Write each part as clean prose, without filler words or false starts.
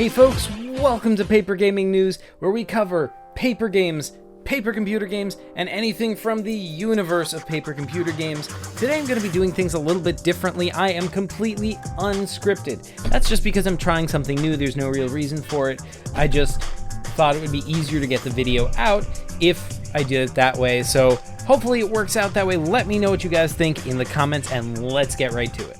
Hey folks, welcome to Paper Gaming News, where we cover paper games, paper computer games, and anything from the universe of paper computer games. Today I'm going to be doing things a little bit differently. I am completely unscripted. That's just because I'm trying something new. There's no real reason for it. I just thought it would be easier to get the video out if I did it that way. So hopefully it works out that way. Let me know what you guys think in the comments, and let's get right to it.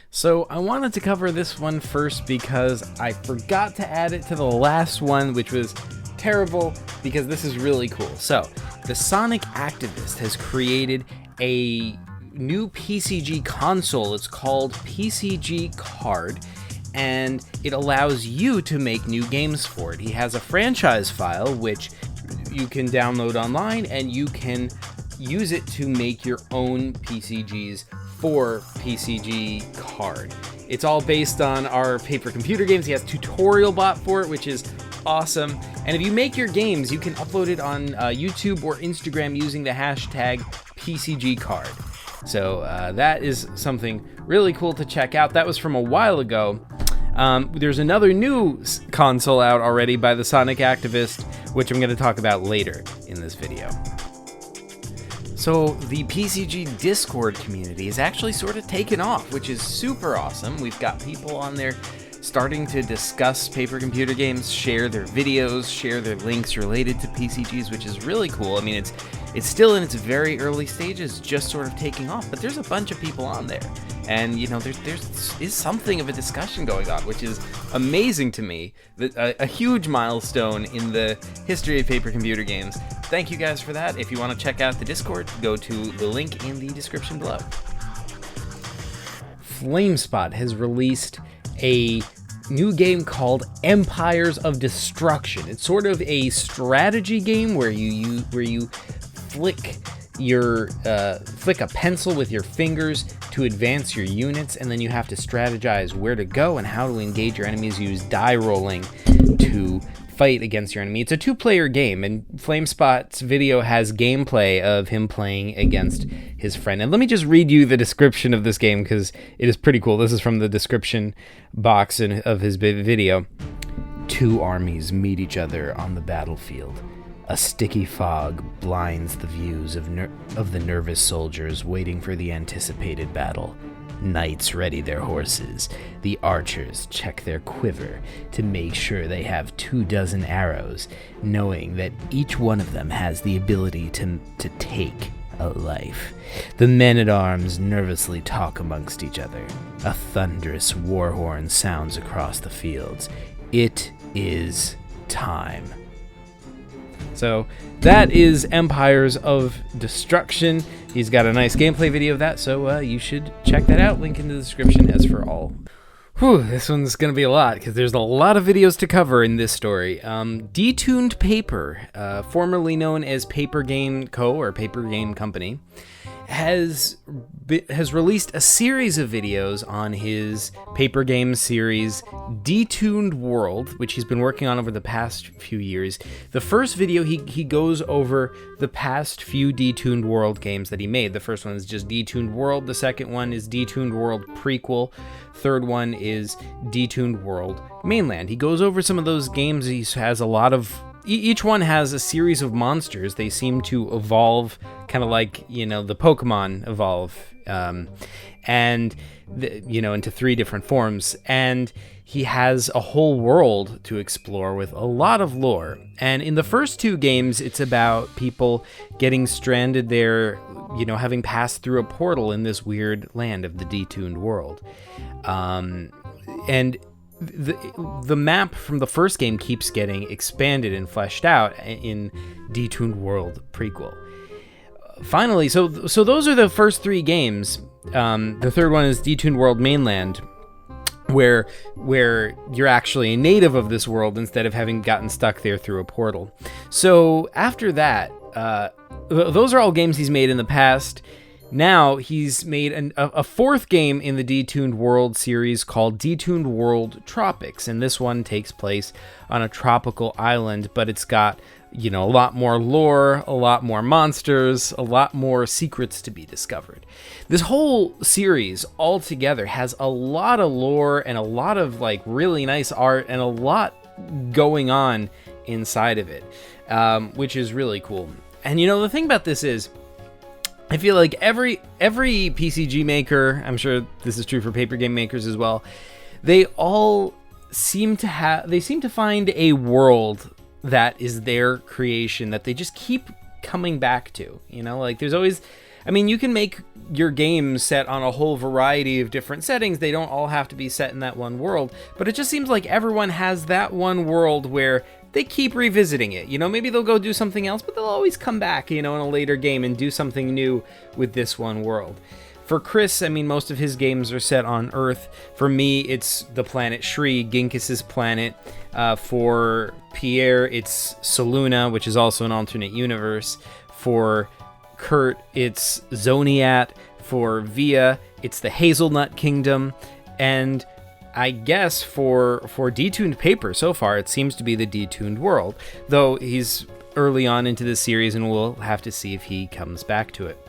So I wanted to cover this one first because I forgot to add it to the last one, which was terrible because this is really cool. So the Sonic Activist has created a new PCG console. It's called PCG Card, and it allows you to make new games for it. He has a franchise file which you can download online, and you can use it to make your own PCGs for PCG Card. It's all based on our paper computer games. He has a tutorial bot for it, which is awesome. And if you make your games, you can upload it on YouTube or Instagram using the hashtag PCG Card. So that is something really cool to check out. That was from a while ago. There's another new console out already by the Sonic Activist, which I'm going to talk about later in this video. So the PCG Discord community is actually sort of taken off, which is super awesome. We've got people on there starting to discuss paper computer games, share their videos, share their links related to PCGs, which is really cool. I mean, it's still in its very early stages, just sort of taking off, but there's a bunch of people on there. And, you know, there is something of a discussion going on, which is amazing to me. A huge milestone in the history of paper computer games. Thank you guys for that. If you want to check out the Discord, go to the link in the description below. FlameSpot has released a new game called Empires of Destruction. It's sort of a strategy game where you flick a pencil with your fingers to advance your units, and then you have to strategize where to go and how to engage your enemies. Use die rolling to fight against your enemy. It's a two-player game, and FlameSpot's video has gameplay of him playing against his friend. And let me just read you the description of this game because it is pretty cool. This is from the description box of his video. Two armies meet each other on the battlefield. A sticky fog blinds the views of the nervous soldiers waiting for the anticipated battle. Knights ready their horses. The archers check their quiver to make sure they have 24 arrows, knowing that each one of them has the ability to take a life. The men-at-arms nervously talk amongst each other. A thunderous war horn sounds across the fields. It is time. So that is Empires of Destruction. He's got a nice gameplay video of that, so you should check that out. Link in the description as for all. Whew, this one's going to be a lot because there's a lot of videos to cover in this story. Detuned Paper, formerly known as Paper Game Co. or Paper Game Company, has released a series of videos on his paper game series Detuned World, which he's been working on over the past few years. The first video, he goes over the past few Detuned World games that he made. The first one is just Detuned World. The second one is Detuned World Prequel. Third one is Detuned World Mainland. He goes over some of those games. He has a lot of... Each one has a series of monsters. They seem to evolve kind of like, you know, the Pokemon evolve, into three different forms. And he has a whole world to explore with a lot of lore. And in the first two games, it's about people getting stranded there, you know, having passed through a portal in this weird land of the Detuned World. And the map from the first game keeps getting expanded and fleshed out in Detuned World Prequel. Finally, so those are the first three games. The third one is Detuned World Mainland, where you're actually a native of this world instead of having gotten stuck there through a portal. So after that, those are all games he's made in the past. Now he's made a fourth game in the Detuned World series called Detuned World Tropics, and this one takes place on a tropical island, but it's got a lot more lore, a lot more monsters, a lot more secrets to be discovered. This whole series altogether has a lot of lore and a lot of like really nice art and a lot going on inside of it, which is really cool. And the thing about this is, I feel like every PCG maker, I'm sure this is true for paper game makers as well, they all seem to find a world that is their creation that they just keep coming back to. Like there's always, you can make your games set on a whole variety of different settings. They don't all have to be set in that one world, but it just seems like everyone has that one world where they keep revisiting it. Maybe they'll go do something else, but they'll always come back, in a later game and do something new with this one world. For Chris, most of his games are set on Earth. For me, it's the planet Shri, Ginkis's planet. For Pierre, it's Soluna, which is also an alternate universe. For Kurt, it's Zoniat. For Via, it's the Hazelnut Kingdom. And I guess for Detuned Paper, so far, it seems to be the Detuned world. Though he's early on into this series, and we'll have to see if he comes back to it.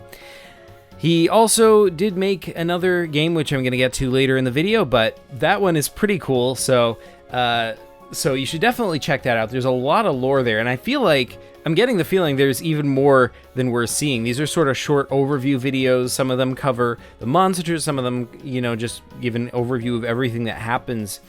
He also did make another game, which I'm going to get to later in the video, but that one is pretty cool, so you should definitely check that out. There's a lot of lore there, and I feel like I'm getting the feeling there's even more than we're seeing. These are sort of short overview videos. Some of them cover the monsters, some of them, just give an overview of everything that happens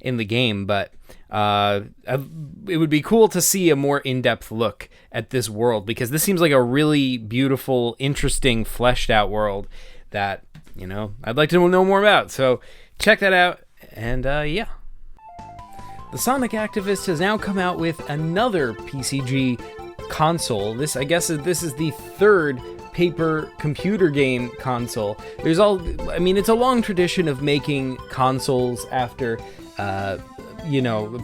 in the game, but it would be cool to see a more in-depth look at this world, because this seems like a really beautiful, interesting, fleshed out world that, I'd like to know more about. So check that out, and yeah. The Sonic Activist has now come out with another PCG console. This is the third paper computer game console. It's a long tradition of making consoles after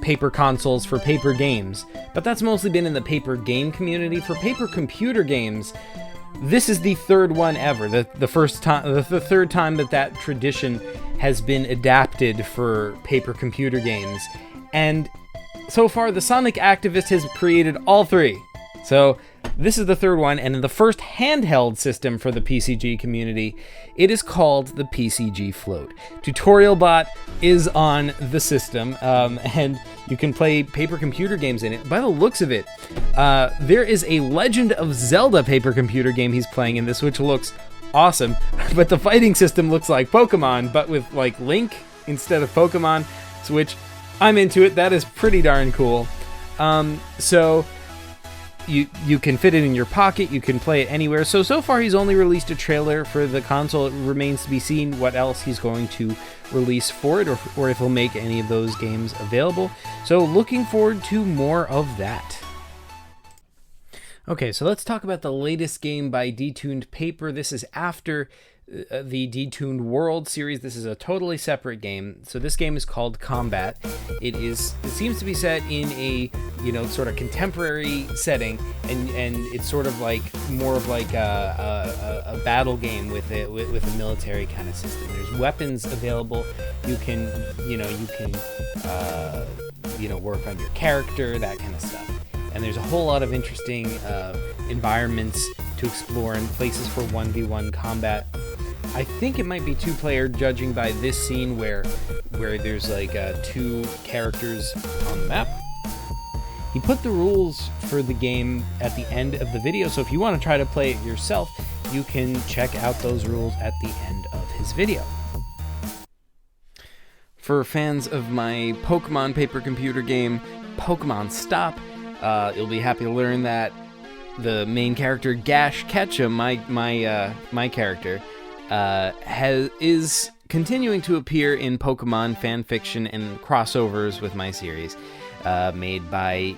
paper consoles for paper games, but that's mostly been in the paper game community. For paper computer games, this is the third one ever. The third time that tradition has been adapted for paper computer games, and so far the Sonic Activist has created all three. So this is the third one, and in the first handheld system for the PCG community, it is called the PCG Float. Tutorial Bot is on the system, and you can play paper computer games in it. By the looks of it, there is a Legend of Zelda paper computer game he's playing in this, which looks awesome, but the fighting system looks like Pokemon, but with like Link instead of Pokemon, which I'm into it. That is pretty darn cool. So you can fit it in your pocket, you can play it anywhere. So far he's only released a trailer for the console. It remains to be seen what else he's going to release for it, or if he'll make any of those games available. So looking forward to more of that. Okay, so let's talk about the latest game by Detuned Paper. This is after the Detuned World series. This is a totally separate game. So this game is called Combat. It seems to be set in a sort of contemporary setting, and it's sort of like more of like a battle game with a military kind of system. There's weapons available. You can work on your character, that kind of stuff. And there's a whole lot of interesting environments to explore and places for 1v1 combat. I think it might be two-player, judging by this scene where there's like two characters on the map. He put the rules for the game at the end of the video, so if you want to try to play it yourself, you can check out those rules at the end of his video. For fans of my Pokemon paper computer game, Pokemon Stop, you'll be happy to learn that the main character, Gash Ketchum, my character, is continuing to appear in Pokemon fanfiction and crossovers with my series, made by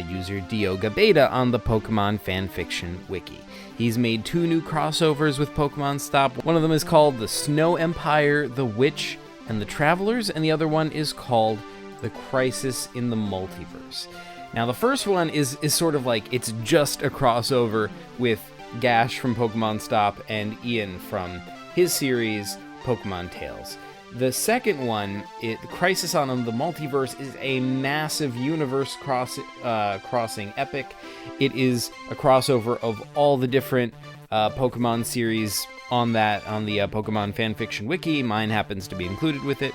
user Dioga Beta on the Pokemon fanfiction wiki. He's made 2 new crossovers with Pokemon Stop. One of them is called The Snow Empire, The Witch, and the Travelers, and the other one is called The Crisis in the Multiverse. Now, the first one is sort of like, it's just a crossover with Gash from Pokemon Stop and Ian from his series, Pokemon Tales. The second one, Crisis on the Multiverse, is a massive universe crossing epic. It is a crossover of all the different Pokemon series on the Pokemon fanfiction wiki. Mine happens to be included with it.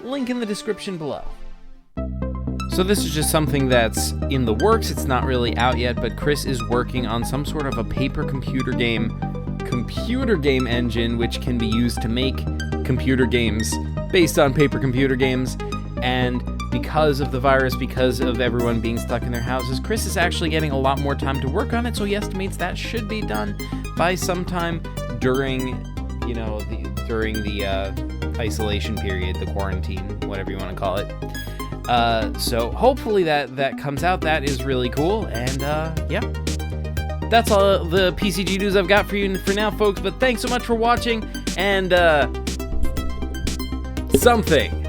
Link in the description below. So this is just something that's in the works. It's not really out yet, but Chris is working on some sort of a paper computer game engine which can be used to make computer games based on paper computer games. And because of the virus, because of everyone being stuck in their houses, Chris is actually getting a lot more time to work on it, so he estimates that should be done by sometime during the isolation period, the quarantine, whatever you want to call it. So hopefully that comes out. That is really cool. And yeah, that's all the PCG news I've got for you for now, folks. But thanks so much for watching, and something